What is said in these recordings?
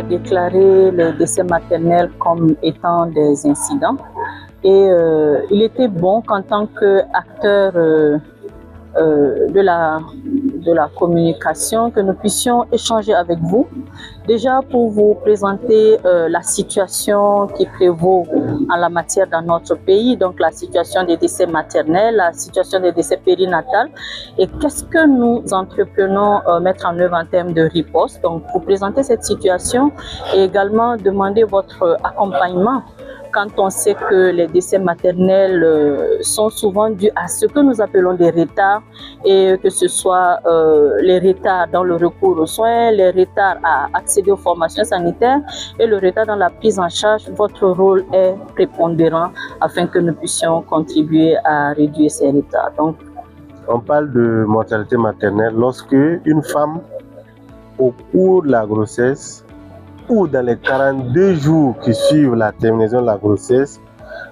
déclaré les décès maternels comme étant des incidents. Et il était bon qu'en tant qu'acteur de la communication, que nous puissions échanger avec vous, déjà pour vous présenter la situation qui prévaut en la matière dans notre pays, donc la situation des décès maternels, la situation des décès périnatals, et qu'est-ce que nous entreprenons mettre en œuvre en termes de riposte. Donc, pour présenter cette situation et également demander votre accompagnement quand on sait que les décès maternels sont souvent dus à ce que nous appelons des retards, et que ce soit les retards dans le recours aux soins, les retards à accéder aux formations sanitaires et le retard dans la prise en charge. Votre rôle est prépondérant afin que nous puissions contribuer à réduire ces retards. Donc, on parle de mortalité maternelle lorsque une femme, au cours de la grossesse, ou dans les 42 jours qui suivent la terminaison de la grossesse,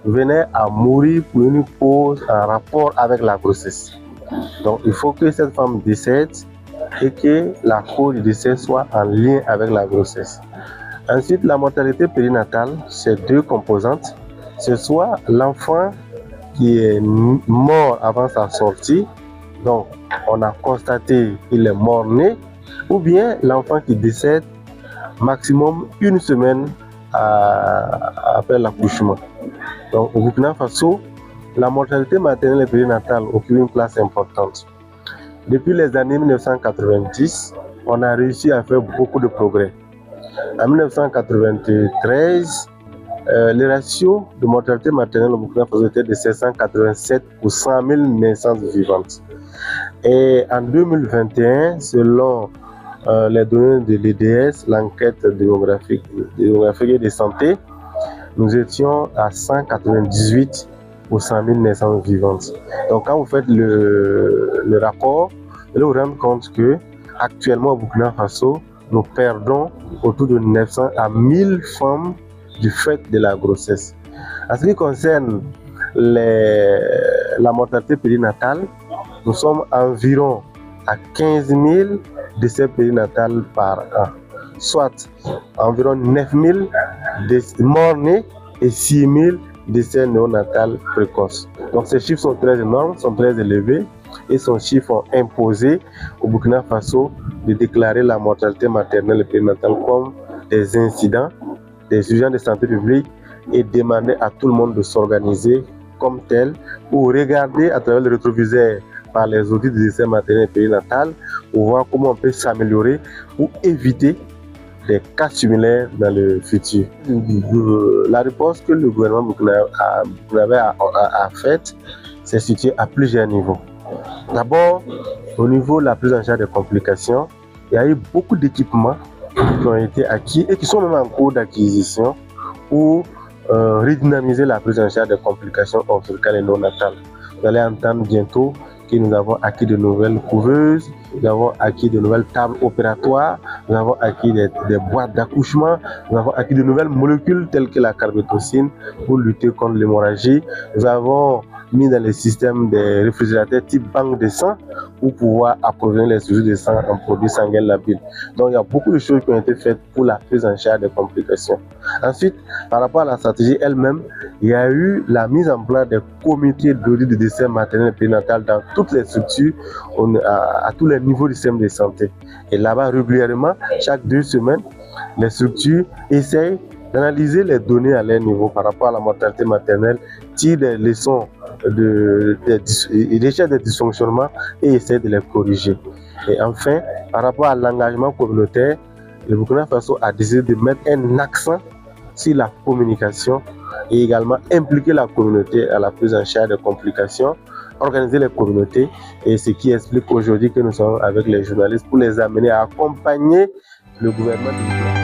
venait à mourir pour une cause en rapport avec la grossesse. Donc il faut que cette femme décède et que la cause du décès soit en lien avec la grossesse. Ensuite, la mortalité périnatale, c'est deux composantes. C'est soit l'enfant qui est mort avant sa sortie, donc on a constaté qu'il est mort-né, ou bien l'enfant qui décède maximum une semaine après l'accouchement. Donc au Burkina Faso, la mortalité maternelle et périnatale occupe une place importante. Depuis les années 1990, on a réussi à faire beaucoup de progrès. En 1993, le ratio de mortalité maternelle au Burkina Faso était de 787 pour 100 000 naissances vivantes. Et en 2021, selon les données de l'EDS, l'enquête démographique et de santé, nous étions à 198 pour 100 000 naissances vivantes. Donc quand vous faites le rapport, vous allez vous rendre compte que actuellement au Burkina Faso, nous perdons autour de 900 à 1000 femmes du fait de la grossesse. En ce qui concerne la mortalité périnatale, nous sommes environ à 15 000 décès périnatales par an, soit environ 9 000 morts-nés et 6 000 décès néonatales précoces. Donc ces chiffres sont très énormes, sont très élevés, et ces chiffres ont imposé au Burkina Faso de déclarer la mortalité maternelle et périnatale comme des incidents, des urgences de santé publique, et demander à tout le monde de s'organiser comme tel pour regarder à travers le rétroviseur par les audits des décès maternels et périnatales pour voir comment on peut s'améliorer pour éviter des cas similaires dans le futur. La réponse que le gouvernement burkinabé a faite s'est située à plusieurs niveaux. D'abord, au niveau de la prise en charge des complications, il y a eu beaucoup d'équipements qui ont été acquis et qui sont même en cours d'acquisition pour redynamiser la prise en charge des complications obstétricales et néonatales. Vous allez entendre bientôt que nous avons acquis de nouvelles couveuses, nous avons acquis de nouvelles tables opératoires, nous avons acquis des boîtes d'accouchement, nous avons acquis de nouvelles molécules telles que la carbétocine pour lutter contre l'hémorragie. Nous avons mis dans les systèmes des réfrigérateurs type banque de sang pour pouvoir approvisionner les sujets de sang en produits sanguins labiles. Donc il y a beaucoup de choses qui ont été faites pour la prise en charge des complications. Ensuite, par rapport à la stratégie elle-même, il y a eu la mise en place des comités d'audit de décès maternel et périnatal dans toutes les structures, à tous les niveaux du système de santé. Et là-bas, régulièrement, chaque 2 semaines, les structures essayent d'analyser les données à leur niveau par rapport à la mortalité maternelle, tirent des leçons des dysfonctionnements et essaient de les corriger. Et enfin, par rapport à l'engagement communautaire, le Burkina Faso a décidé de mettre un accent sur la communication et également impliquer la communauté à la prise en charge des complications, organiser les communautés, et ce qui explique aujourd'hui que nous sommes avec les journalistes pour les amener à accompagner le gouvernement.